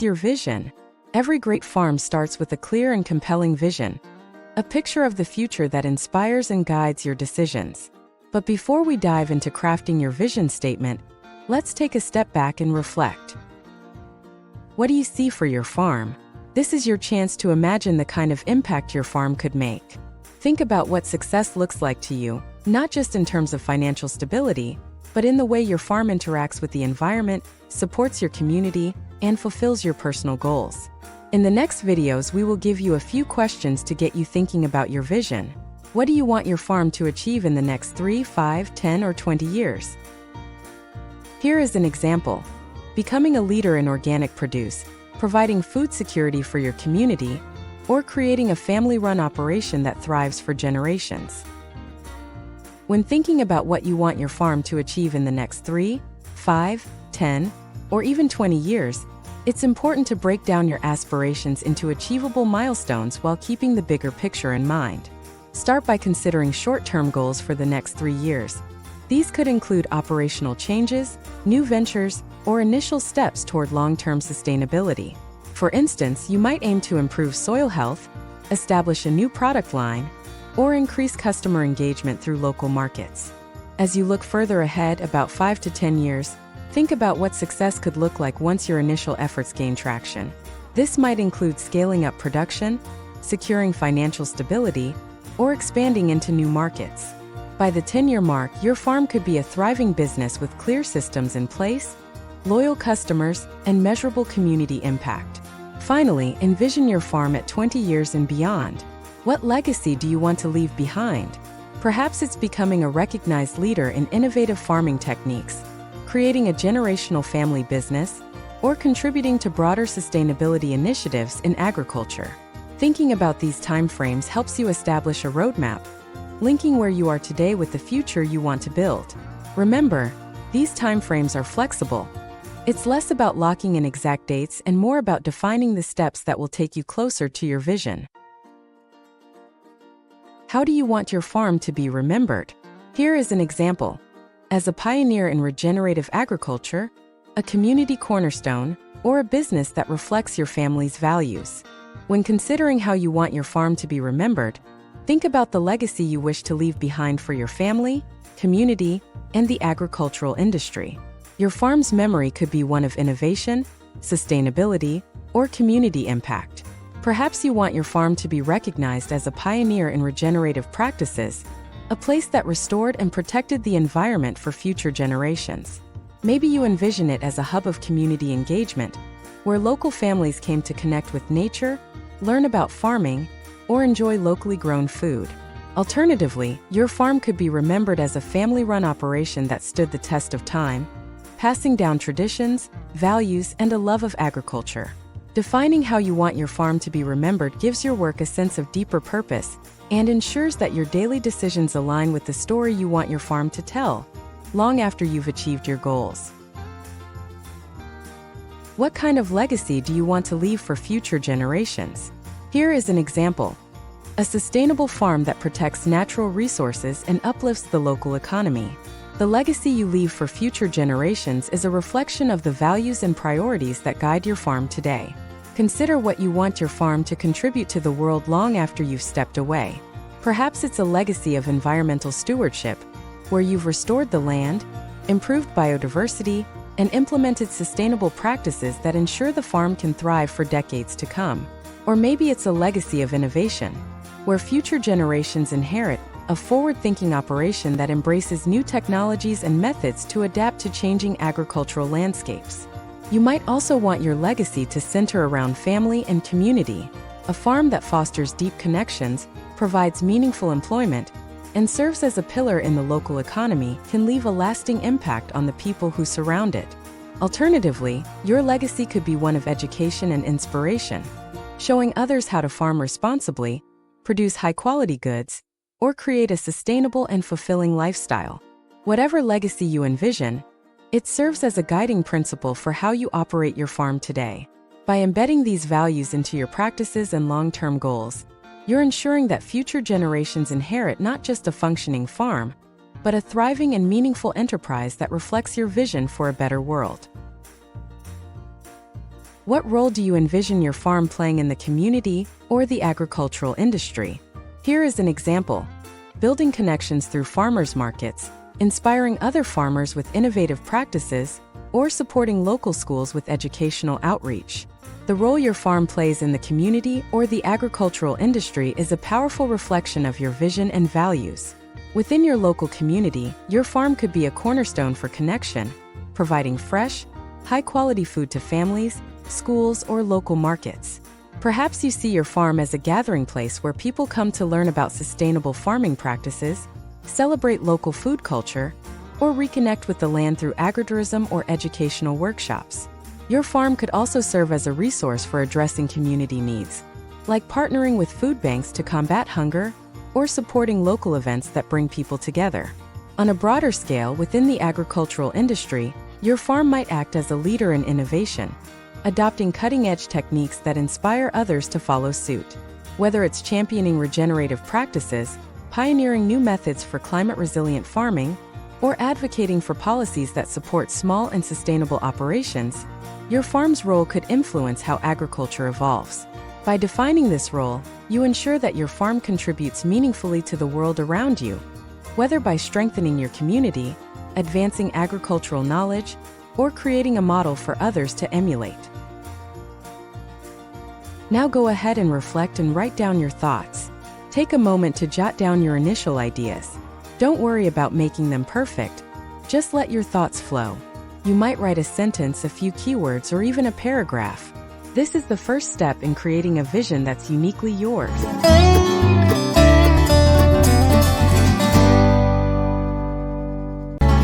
is your vision. Every great farm starts with a clear and compelling vision, a picture of the future that inspires and guides your decisions. But before we dive into crafting your vision statement, let's take a step back and reflect. What do you see for your farm? This is your chance to imagine the kind of impact your farm could make. Think about what success looks like to you, not just in terms of financial stability, but in the way your farm interacts with the environment, supports your community, and fulfills your personal goals. In the next videos, we will give you a few questions to get you thinking about your vision. What do you want your farm to achieve in the next 3, 5, 10, or 20 years? Here is an example. Becoming a leader in organic produce, providing food security for your community, or creating a family-run operation that thrives for generations. When thinking about what you want your farm to achieve in the next 3, 5, 10, or even 20 years, it's important to break down your aspirations into achievable milestones while keeping the bigger picture in mind. Start by considering short-term goals for the next 3 years. These could include operational changes, new ventures, or initial steps toward long-term sustainability. For instance, you might aim to improve soil health, establish a new product line, or increase customer engagement through local markets. As you look further ahead, about 5 to 10 years, think about what success could look like once your initial efforts gain traction. This might include scaling up production, securing financial stability, or expanding into new markets. By the 10-year mark, your farm could be a thriving business with clear systems in place, loyal customers, and measurable community impact. Finally, envision your farm at 20 years and beyond. What legacy do you want to leave behind? Perhaps it's becoming a recognized leader in innovative farming techniques, creating a generational family business, or contributing to broader sustainability initiatives in agriculture. Thinking about these timeframes helps you establish a roadmap, linking where you are today with the future you want to build. Remember, these timeframes are flexible. It's less about locking in exact dates and more about defining the steps that will take you closer to your vision. How do you want your farm to be remembered? Here is an example. As a pioneer in regenerative agriculture, a community cornerstone, or a business that reflects your family's values. When considering how you want your farm to be remembered, think about the legacy you wish to leave behind for your family, community, and the agricultural industry. Your farm's memory could be one of innovation, sustainability, or community impact. Perhaps you want your farm to be recognized as a pioneer in regenerative practices, a place that restored and protected the environment for future generations. Maybe you envision it as a hub of community engagement, where local families came to connect with nature, learn about farming, or enjoy locally grown food. Alternatively, your farm could be remembered as a family-run operation that stood the test of time, passing down traditions, values, and a love of agriculture. Defining how you want your farm to be remembered gives your work a sense of deeper purpose and ensures that your daily decisions align with the story you want your farm to tell, long after you've achieved your goals. What kind of legacy do you want to leave for future generations? Here is an example. A sustainable farm that protects natural resources and uplifts the local economy. The legacy you leave for future generations is a reflection of the values and priorities that guide your farm today. Consider what you want your farm to contribute to the world long after you've stepped away. Perhaps it's a legacy of environmental stewardship, where you've restored the land, improved biodiversity, and implemented sustainable practices that ensure the farm can thrive for decades to come. Or maybe it's a legacy of innovation, where future generations inherit a forward-thinking operation that embraces new technologies and methods to adapt to changing agricultural landscapes. You might also want your legacy to center around family and community. A farm that fosters deep connections, provides meaningful employment, and serves as a pillar in the local economy can leave a lasting impact on the people who surround it. Alternatively, your legacy could be one of education and inspiration, showing others how to farm responsibly, produce high-quality goods, or create a sustainable and fulfilling lifestyle. Whatever legacy you envision, it serves as a guiding principle for how you operate your farm today. By embedding these values into your practices and long-term goals, you're ensuring that future generations inherit not just a functioning farm, but a thriving and meaningful enterprise that reflects your vision for a better world. What role do you envision your farm playing in the community or the agricultural industry? Here is an example. Building connections through farmers markets, inspiring other farmers with innovative practices, or supporting local schools with educational outreach. The role your farm plays in the community or the agricultural industry is a powerful reflection of your vision and values. Within your local community, your farm could be a cornerstone for connection, providing fresh, high-quality food to families, schools, or local markets. Perhaps you see your farm as a gathering place where people come to learn about sustainable farming practices, celebrate local food culture, or reconnect with the land through agritourism or educational workshops. Your farm could also serve as a resource for addressing community needs, like partnering with food banks to combat hunger or supporting local events that bring people together. On a broader scale, within the agricultural industry, your farm might act as a leader in innovation, adopting cutting-edge techniques that inspire others to follow suit. Whether it's championing regenerative practices, pioneering new methods for climate-resilient farming, or advocating for policies that support small and sustainable operations, your farm's role could influence how agriculture evolves. By defining this role, you ensure that your farm contributes meaningfully to the world around you, whether by strengthening your community, advancing agricultural knowledge, or creating a model for others to emulate. Now go ahead and reflect and write down your thoughts. Take a moment to jot down your initial ideas. Don't worry about making them perfect. Just let your thoughts flow. You might write a sentence, a few keywords, or even a paragraph. This is the first step in creating a vision that's uniquely yours.